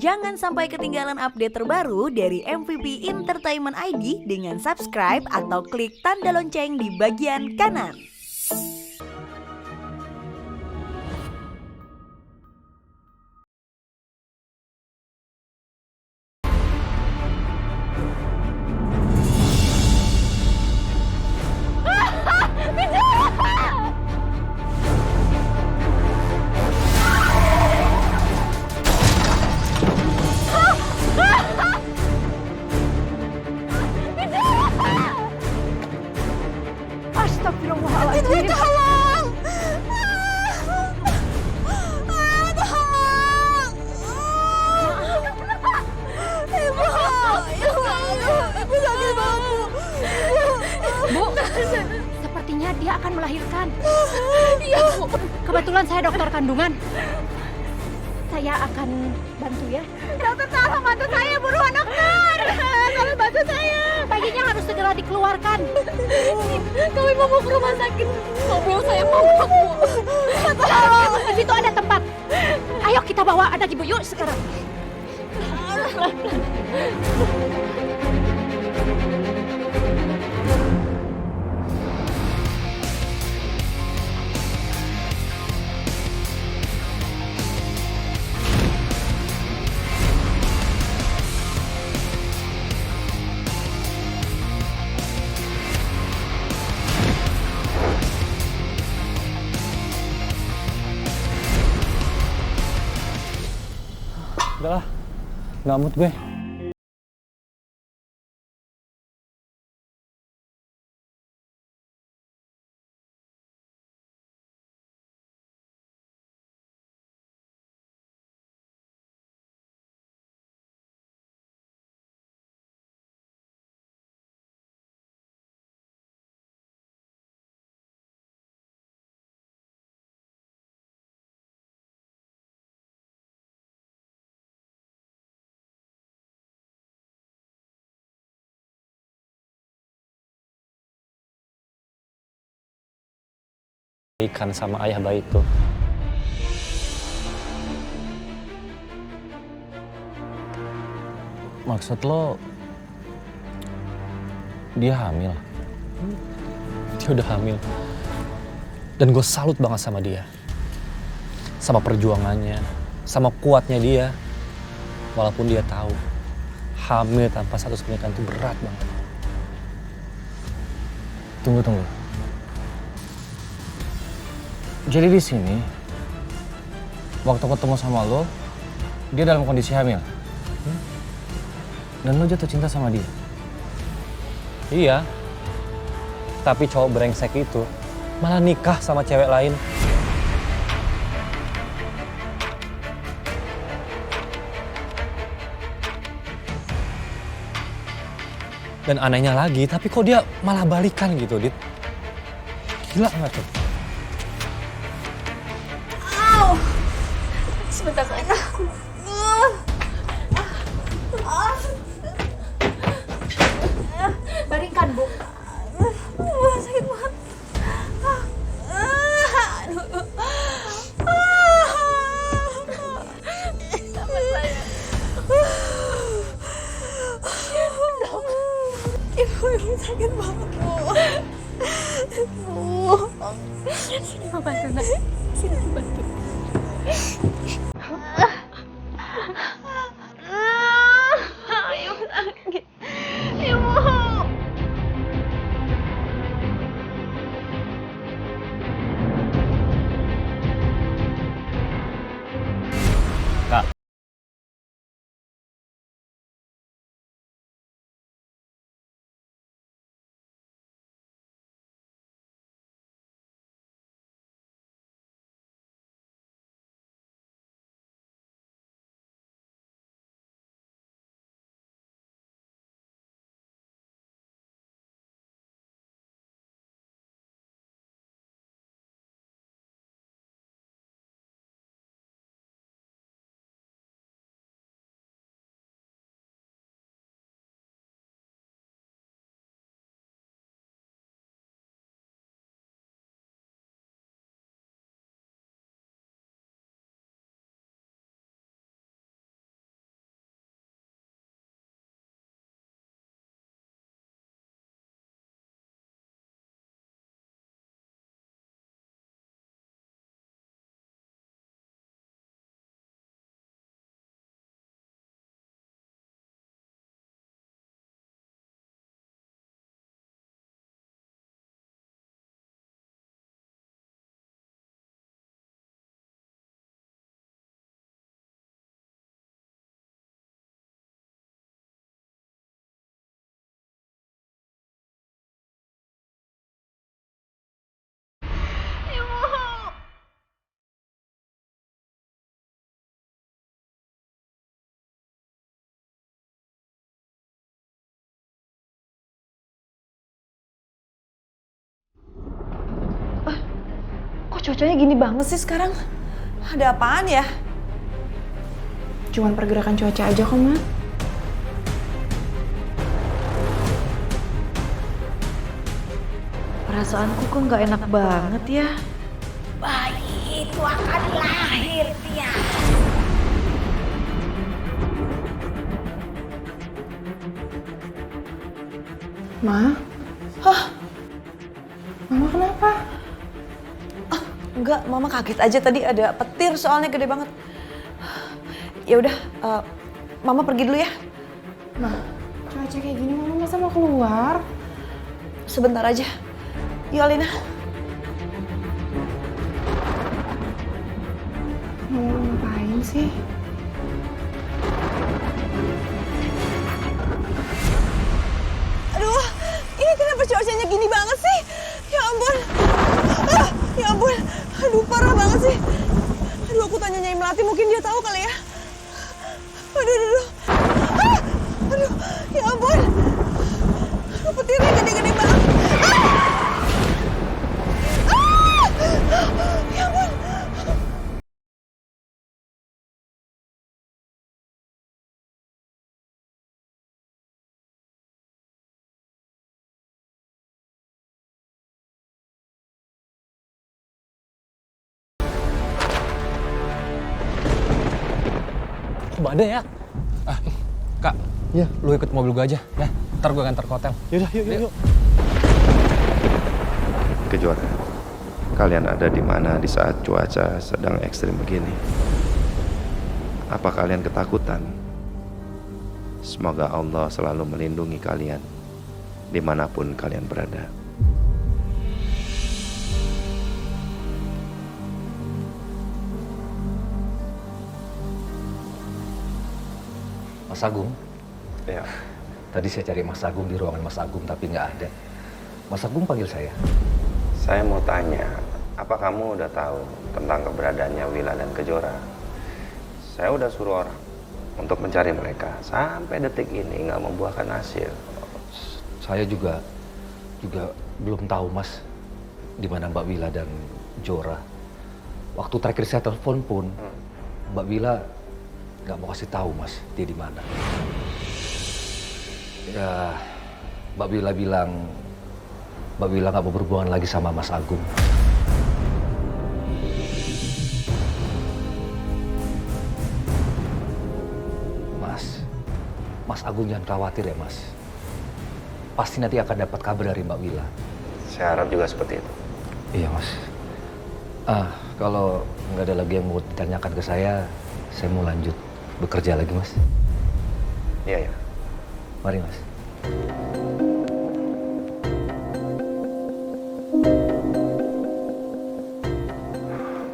Jangan sampai ketinggalan update terbaru dari MVP Entertainment ID dengan subscribe atau klik tanda lonceng di bagian kanan. Astagfirullahaladzim. Tolong! Tolong! Ibu! Ibu sakit banget, Bu. Sepertinya dia akan melahirkan. Iya, Bu. Kebetulan saya dokter kandungan. Saya akan bantu ya. Dokter, tolong bantu saya, buruan dokter. Tolong bantu saya. Bayinya harus segera dikeluarkan. Kami mau ke rumah sakit. Mobil saya mogok, Bu. Tolong. Di situ ada tempat. Ayo kita bawa anak ibu yuk sekarang. Udahlah, nggak mood gue. Ikan sama ayah bayi itu. Maksud lo, dia hamil? Dia udah hamil. Dan gue salut banget sama dia. Sama perjuangannya, sama kuatnya dia. Walaupun dia tahu, hamil tanpa status pernikahan itu berat banget. Tunggu. Jadi di sini, waktu ketemu sama lo, dia dalam kondisi hamil. Dan lo jatuh cinta sama dia. Iya. Tapi cowok brengsek itu malah nikah sama cewek lain. Dan anehnya lagi, tapi kok dia malah balikan gitu, Dit. Gila nggak tuh? Sebentar saja. Baringkan, Bu. Sakit banget. Sama saya. Ibu sakit banget, Bu. Sini mau bantu, Nak. Sini mau bantu. Ibu sakit. Ibu. Kak, Kok cuacanya gini banget sih sekarang? Ada apaan ya? Cuman pergerakan cuaca aja kok, Ma. Perasaanku kok nggak enak banget ya. Bayi itu akan lahir, Tia. Ma? Hah? Mama kenapa? Enggak, Mama kaget aja tadi ada petir soalnya gede banget. Ya udah, Mama pergi dulu ya. Ma, cuaca kayak gini Mama masa mau keluar? Sebentar aja. Yuk Alina. Mau ngapain sih? Aduh, ini kenapa cuacanya gini banget sih? Ya ampun. Ya ampun. Aduh, parah banget sih. Aduh, aku tanya Nyai Melati, mungkin dia tahu kali ya. Aduh. Aduh, ya ampun. Aduh, petirnya gede-gede banget. Ya ampun. Kok ada ya? Kak, Iya. lu ikut mobil gua aja, ya. Ntar gua nganter ke hotel. Yaudah, yuk. Kejora, kalian ada di mana di saat cuaca sedang ekstrim begini? Apa kalian ketakutan? Semoga Allah selalu melindungi kalian dimanapun kalian berada. Mas Agung, Ya, tadi saya cari Mas Agung di ruangan Mas Agung tapi nggak ada. Mas Agung panggil saya. saya mau tanya, apa kamu udah tahu tentang keberadaannya Wila dan Kejora? Saya udah suruh orang untuk mencari mereka. Sampai detik ini nggak membuahkan hasil. Saya juga belum tahu Mas di mana Mbak Wila dan Jora. Waktu terakhir saya telepon pun Mbak Wila nggak mau kasih tahu Mas dia di mana. Ya, Mbak Wila bilang Mbak Wila nggak mau berhubungan lagi sama Mas Agung. Mas Agung jangan khawatir ya Mas. Pasti nanti akan dapat kabar dari Mbak Wila. Saya harap juga seperti itu. Iya Mas. Kalau nggak ada lagi yang mau ditanyakan ke saya mau lanjut bekerja lagi Mas. Iya, ya. Mari Mas.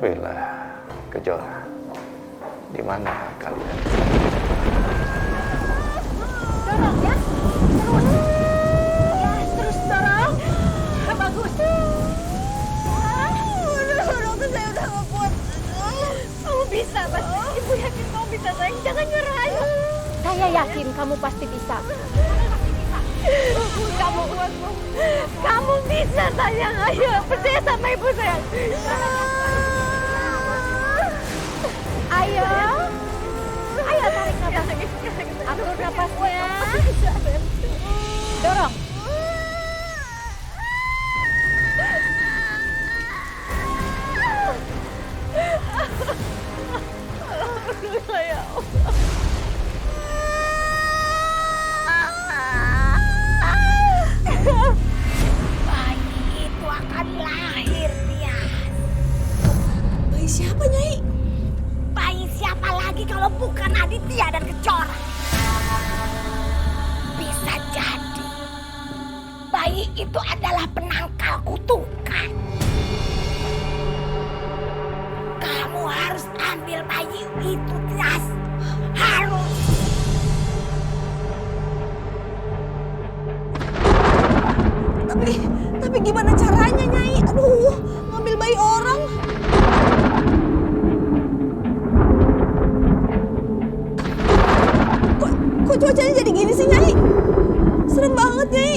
Wila, Kejora, di mana kalian? Dorong ya. Terus. Ya, terus dorong. Bagus. Dokter, saya udah nggak kuat. Kamu bisa, Mas. Ibu yakin kamu bisa, sayang. Jangan nyerah, ayo. Saya yakin kamu pasti bisa. Kamu kuat, Bu. Kamu bisa, sayang. Ayo, percaya sama ibu, sayang. Ayo. Ayo, tarik nafas. Atur nafasnya. Dorong. Alhamdulillah ya Allah. Bayi itu akan lahir, Tia. Bayi siapa, Nyai? Bayi siapa lagi kalau bukan Aditya dan Kejora? Bisa jadi bayi itu adalah penangkal kutukan. Kamu harus ambil bayi itu, Tias. Harus. Tapi gimana caranya, Nyai? Aduh, ngambil bayi orang. Kok cuacanya jadi gini sih, Nyai? Serem banget, Nyai.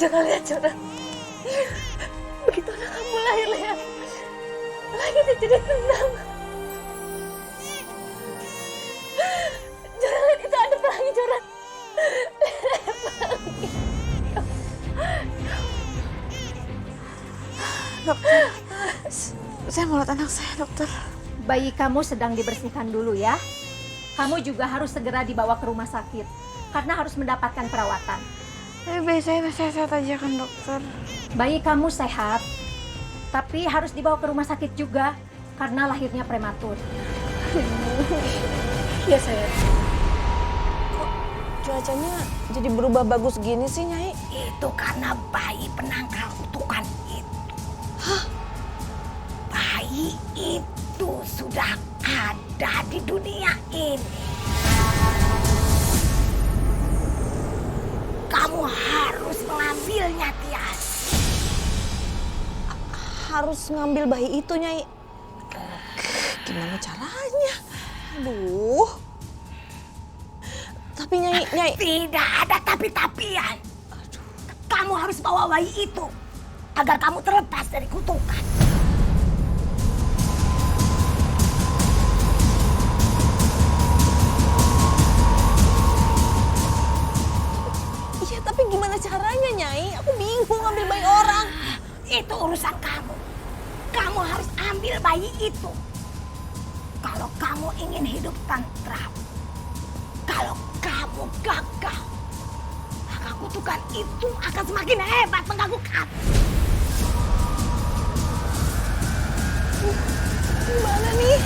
Jangan lihat Jora. Begitu anak kamu lahir, lihat. Langitnya jadi tenang. Jora, lihat itu ada pelangi, Jora. Dokter, saya mau lihat anak saya, dokter. Bayi kamu sedang dibersihkan dulu ya. Kamu juga harus segera dibawa ke rumah sakit karena harus mendapatkan perawatan. Tapi bayi saya masih sehat aja kan, dokter? Bayi kamu sehat, tapi harus dibawa ke rumah sakit juga karena lahirnya prematur. Iya, saya. Kok cuacanya jadi berubah bagus gini sih, Nyai? Itu karena bayi penangkal kutukan itu. Hah? Bayi itu sudah ada di dunia ini. Kamu harus mengambilnya, Tias. Harus ngambil bayi itu, Nyai. Gimana caranya? Aduh. Tapi Nyai. Tidak ada tapi-tapian. Kamu harus bawa bayi itu agar kamu terlepas dari kutukan. Iya, tapi gimana caranya, Nyai? Aku bingung ambil bayi orang. Itu urusan kamu. Kamu harus ambil bayi itu. Kalau kamu ingin hidup tentram. Kalau kamu gagal, maka kutukan itu akan semakin hebat mengganggu kamu. Gimana nih?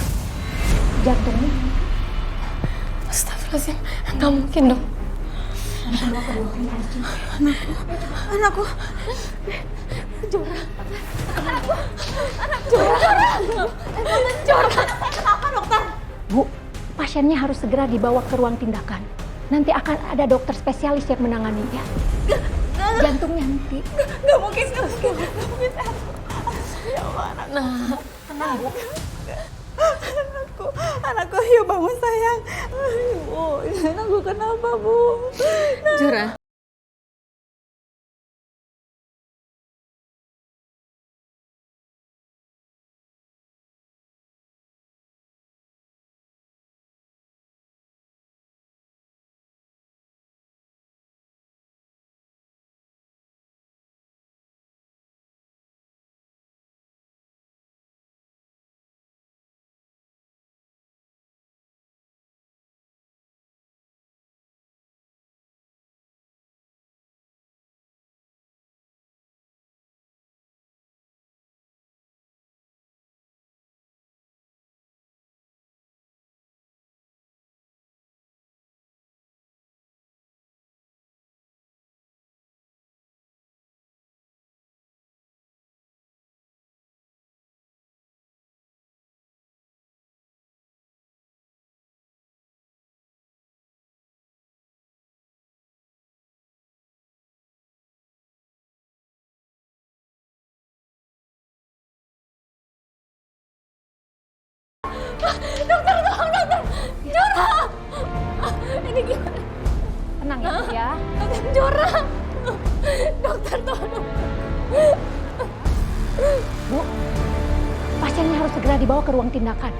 Jantungnya. Astagfirullahaladzim, nggak mungkin dong. Anakku. Kenapa, dokter? Bu, pasiennya harus segera dibawa ke ruang tindakan. Nanti akan ada dokter spesialis yang menanganinya. Jantungnya nanti. Nggak mungkin. Ya Allah, anakku. Nah, Tenang, Bu. Anakku, yuk bangun sayang. Ibu, anakku kenapa, Bu? Jora. Dokter, tolong, dokter. Jora. Ini gimana? Tenang ya, Bu ya. Jora. Dokter, tolong. Bu, pasiennya harus segera dibawa ke ruang tindakan.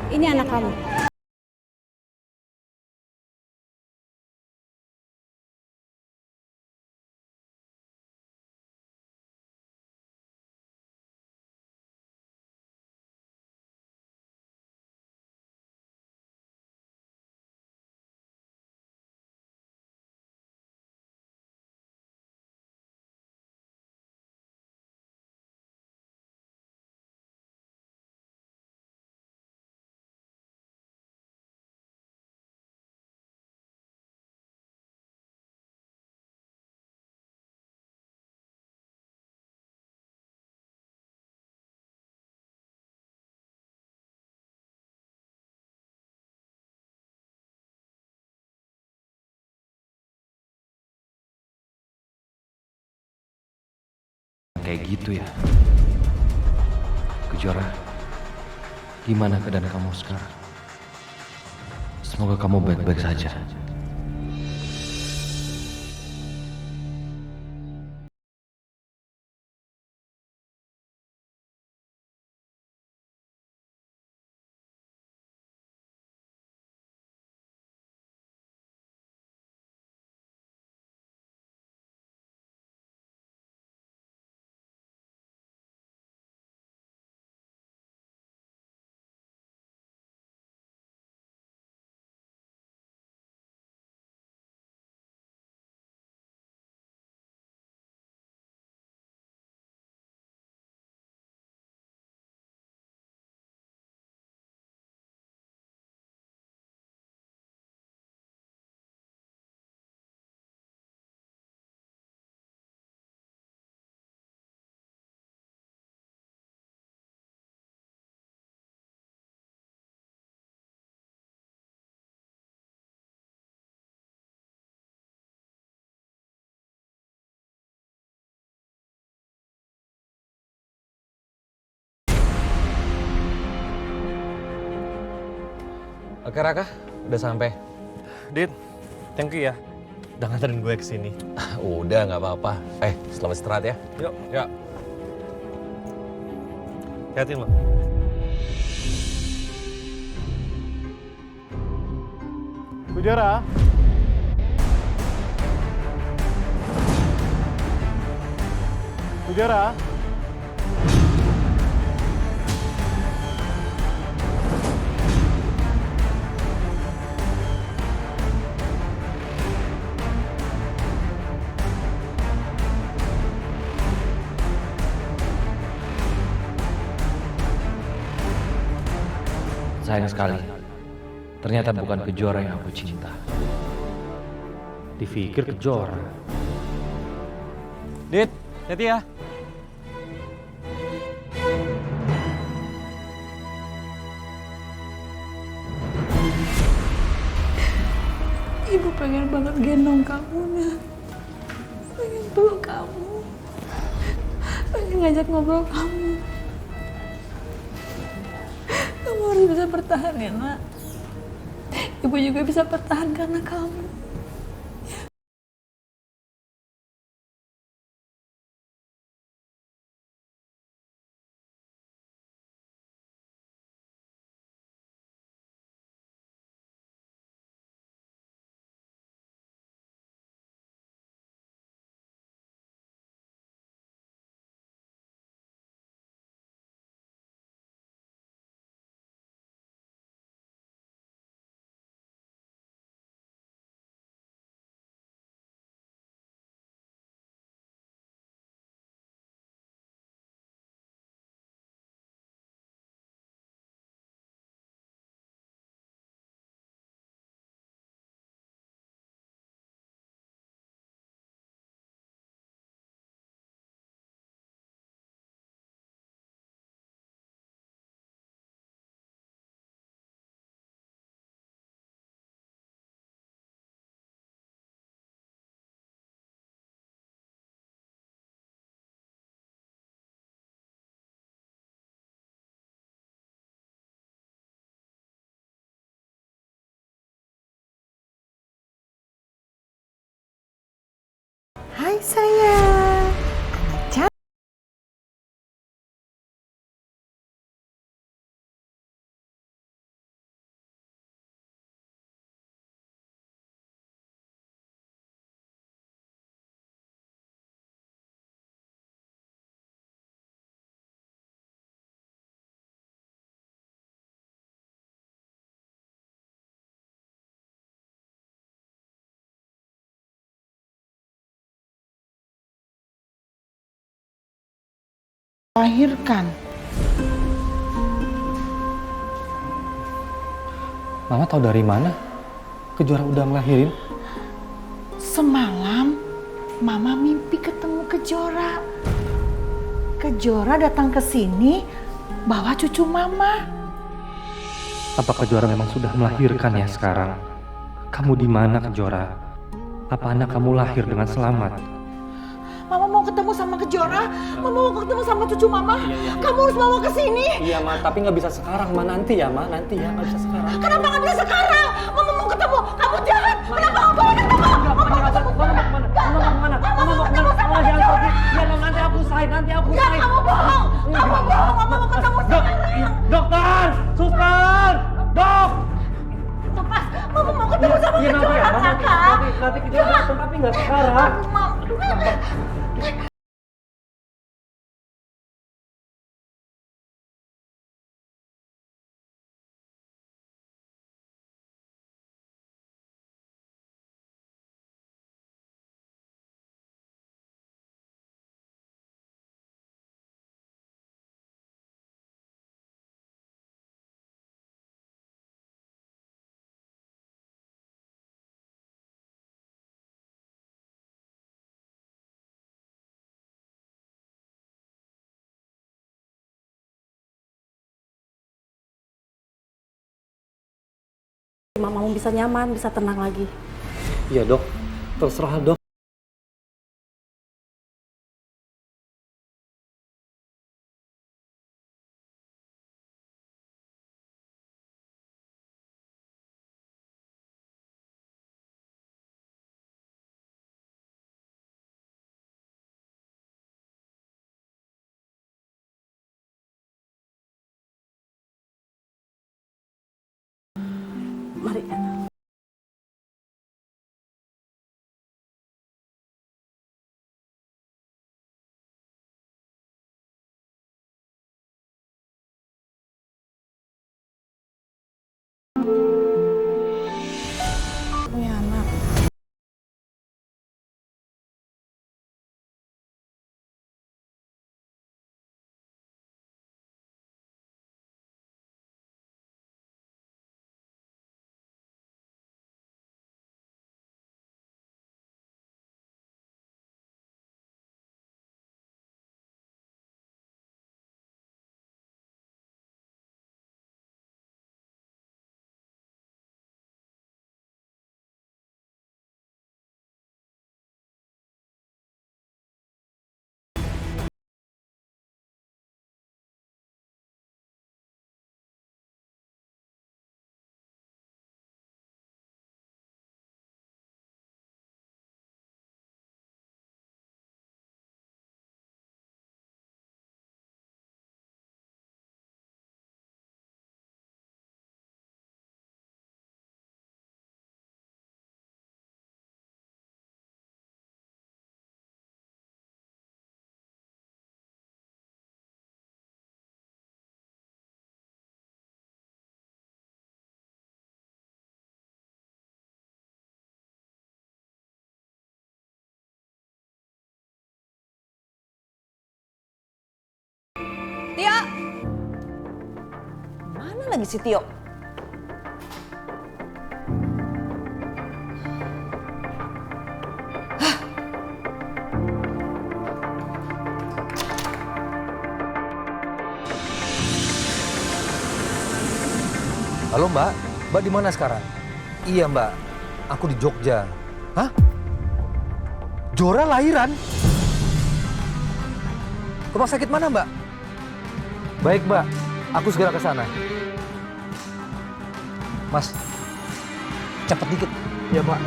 Ini anak kamu. kayak gitu ya? Kejora, gimana keadaan kamu sekarang? Semoga kamu baik-baik saja. Oke Raka, udah sampai. Dit, thank you ya. Udah nganterin gue kesini. Udah nggak apa-apa. Selamat istirahat ya. Yuk. Ya. Hati-hati lo. Pujara. Pujara. Sayang sekali, ternyata bukan Kejora yang aku cinta. Dipikir Kejora. Dit, hati ya. Ibu pengen banget gendong kamu, Nak. Pengen peluk kamu. Pengen ngajak ngobrol kamu. Kamu harus bisa bertahan ya, Nak. Ibu juga bisa bertahan karena kamu. Hai sayang. Melahirkan. Mama tahu dari mana? Kejora udah ngelahirin. Semalam Mama mimpi ketemu Kejora. Kejora datang ke sini bawa cucu Mama. Apa Kejora memang sudah melahirkan ya sekarang? Kamu di mana Kejora? Apa anak kamu lahir dengan selamat? Mama mau ketemu sama Kejora. Mama mau ketemu sama cucu Mama. Kamu harus bawa ke sini. Iya, Ma, tapi nggak bisa sekarang, Ma. Nanti ya, Ma. Nanti ya, nggak bisa sekarang. Kenapa nggak bisa sekarang? Mama mau ketemu. Kamu jahat. Kenapa nggak boleh ketemu? Mama mau kemana? Mama mau kemana? Mama jangan pergi. Ya, Mama, nanti aku usahain. Ya, kamu bohong. Kamu bohong. Mama mau ketemu sekarang. Dokter! Suster! Dok! Lepas. Mama mau ketemu sama Iya, nanti ya, Kejora, Ma. Kakak. Nanti kita datang, tapi nggak sekarang. Mamamu bisa nyaman, bisa tenang lagi. Iya, Dok. Terserah, Dok. Mari. Punya anak. Tio! Mana lagi si Tio? Halo Mbak, Mbak di mana sekarang? Iya Mbak, aku di Jogja. Hah? Jora lahiran? Rumah sakit mana Mbak? Baik Mbak, aku segera ke sana. Mas, cepet dikit. Ya Mbak.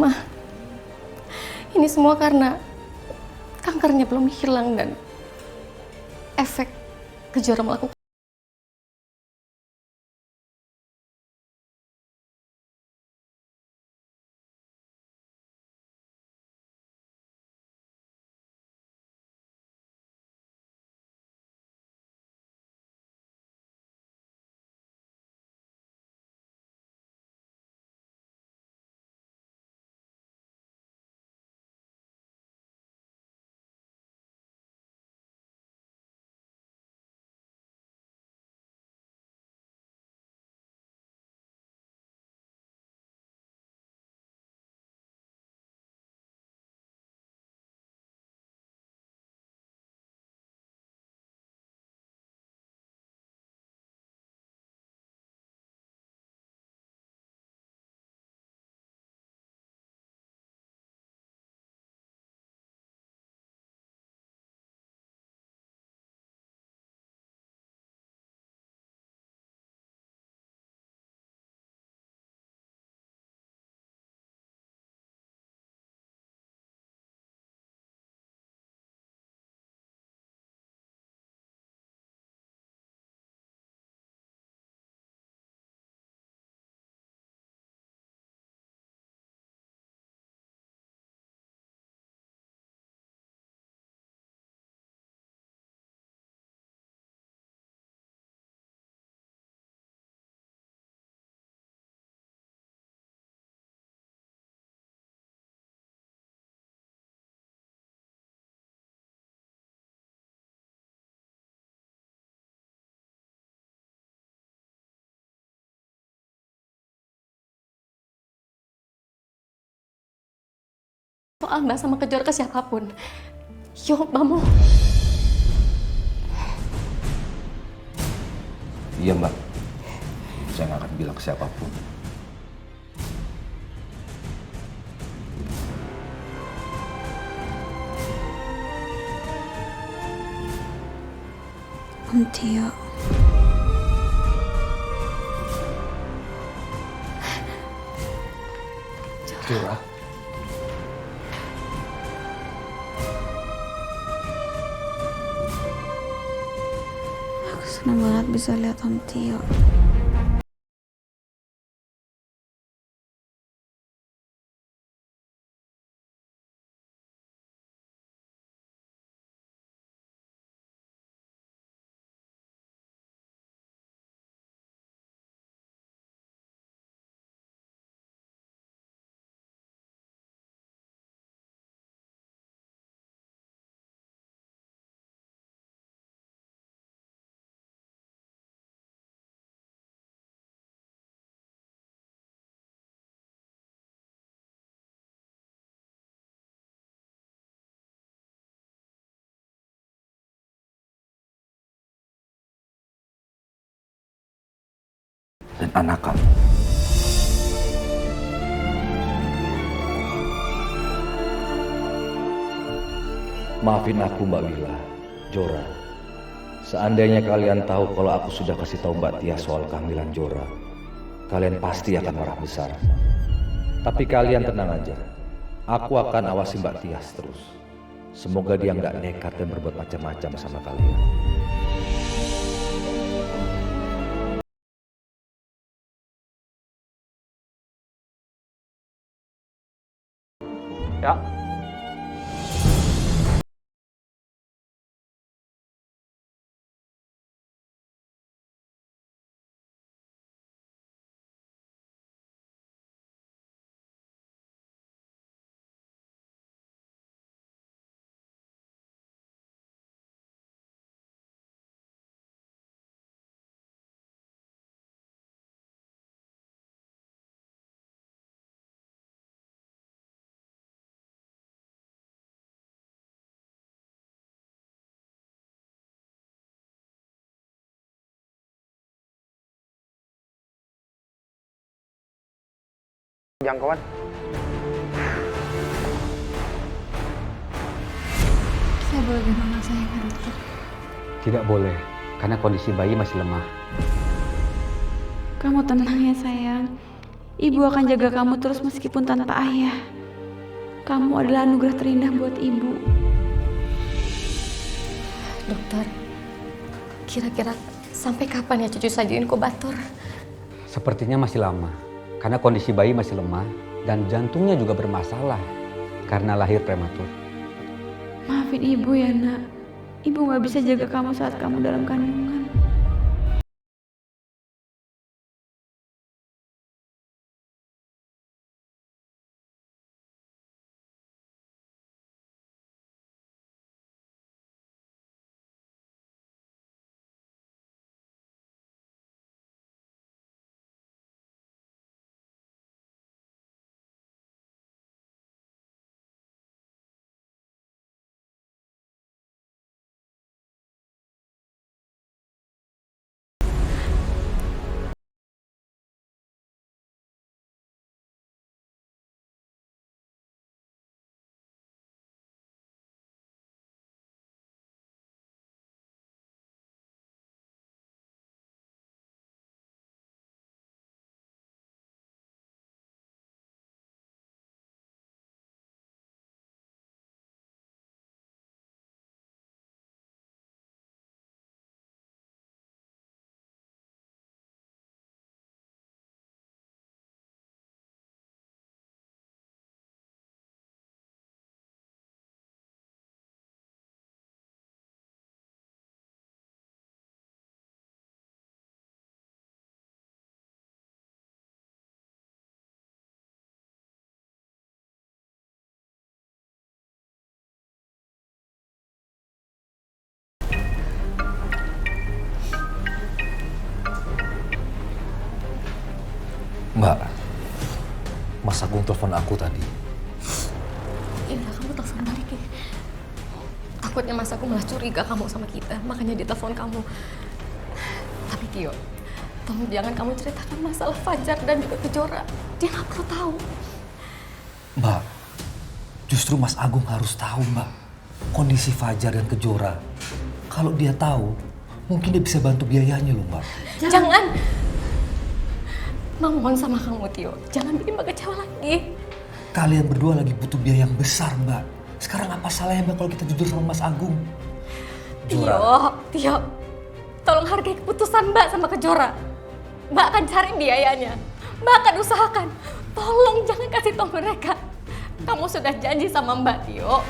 Mama. Ini semua karena kankernya belum hilang dan efek Kejora melakukan. Soal Mbak sama Kejora ke siapapun. Yo, Mamo. Iya Mbak, saya nggak akan bilang ke siapapun. Om Tio. Jora. Aku senang banget bisa lihat Om Tio. Dan anak kamu. Maafin aku Mbak Wila, Jora. Seandainya kalian tahu kalau aku sudah kasih tahu Mbak Tia soal kehamilan Jora, kalian pasti akan marah besar. Tapi kalian tenang aja. Aku akan awasi Mbak Tias terus. Semoga dia nggak nekat dan berbuat macam-macam sama kalian. Ya. Jangkauan. Saya boleh gendong anak saya kan, dokter? Tidak boleh, karena kondisi bayi masih lemah. Kamu tenang ya sayang. Ibu akan jaga kamu terus meskipun tanpa ayah. Kamu adalah anugerah terindah buat ibu. Dokter, kira-kira sampai kapan ya cucu saya diinkubator? Sepertinya masih lama, karena kondisi bayi masih lemah dan jantungnya juga bermasalah karena lahir prematur. Maafin ibu ya nak. Ibu gak bisa jaga kamu saat kamu dalam kandungan. Mbak, Mas Agung telepon aku tadi. Iya, kamu telepon balik ya. Takutnya Mas aku malah curiga kamu sama kita, makanya dia telepon kamu. Tapi Tio, tolong jangan kamu ceritakan masalah Fajar dan juga Kejora. Dia nggak perlu tahu. Mbak, justru Mas Agung harus tahu, Mbak, kondisi Fajar dan Kejora. Kalau dia tahu, mungkin dia bisa bantu biayanya loh, Mbak. Jangan. Mohon sama kamu, Tio. Jangan bikin Mbak kecewa lagi. Kalian berdua lagi butuh biaya yang besar, Mbak. Sekarang apa salahnya, Mbak, kalau kita jujur sama Mas Agung? Tio. Tolong hargai keputusan Mbak sama Kejora. Mbak akan cari biayanya. Mbak akan usahakan. Tolong jangan kasih tahu mereka. Kamu sudah janji sama Mbak, Tio.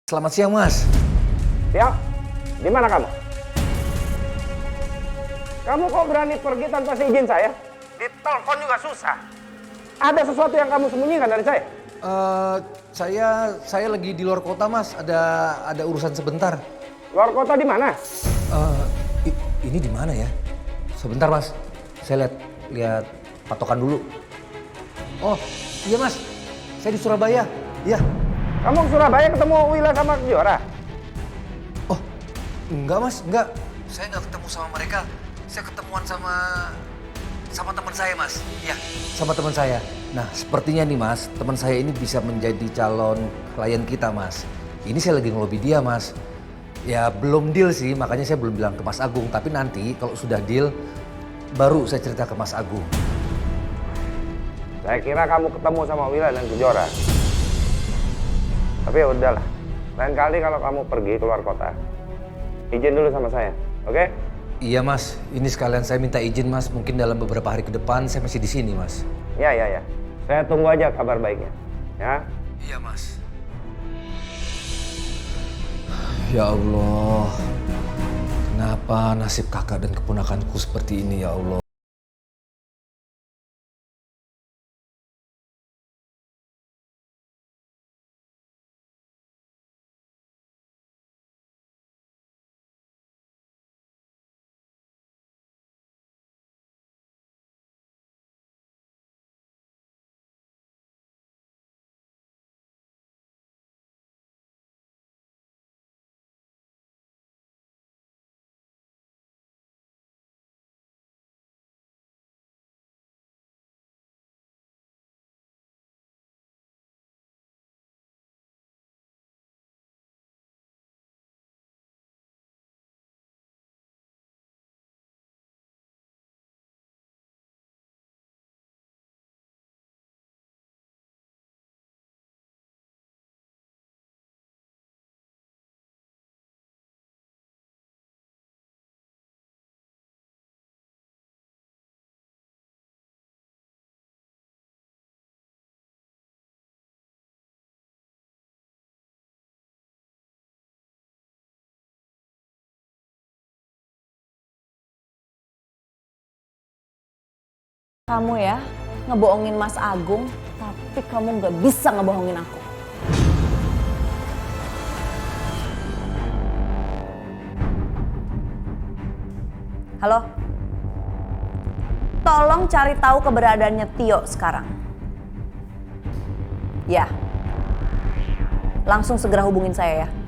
Selamat siang, Mas. Ya, di mana kamu? Kamu kok berani pergi tanpa seizin saya? Ditelepon juga susah. Ada sesuatu yang kamu sembunyikan dari saya? Saya lagi di luar kota, Mas. Ada urusan sebentar. Luar kota di mana? Ini di mana ya? Sebentar, Mas. Saya lihat patokan dulu. Oh, iya, Mas. Saya di Surabaya. Iya. Kamu ke Surabaya ketemu Wila sama Kejora? Oh, enggak, Mas. Enggak. Saya nggak ketemu sama mereka. Saya ketemuan sama teman saya, Mas. Iya, sama teman saya. Nah, sepertinya nih, Mas, teman saya ini bisa menjadi calon klien kita, Mas. Ini saya lagi ngelobi dia, Mas. Ya, belum deal sih, makanya saya belum bilang ke Mas Agung. Tapi nanti kalau sudah deal, baru saya cerita ke Mas Agung. Saya kira kamu ketemu sama Wila dan Kejora. Tapi ya udahlah. Lain kali kalau kamu pergi keluar kota, izin dulu sama saya, oke? Iya, Mas. Ini sekalian saya minta izin, Mas. Mungkin dalam beberapa hari ke depan saya masih di sini, Mas. Ya. Saya tunggu aja kabar baiknya, ya? Iya, Mas. Ya Allah. Kenapa nasib kakak dan keponakanku seperti ini, ya Allah? Kamu ya ngebohongin Mas Agung, tapi kamu nggak bisa ngebohongin aku. Halo? Tolong cari tahu keberadaannya Tio sekarang. Ya. Langsung segera hubungin saya ya.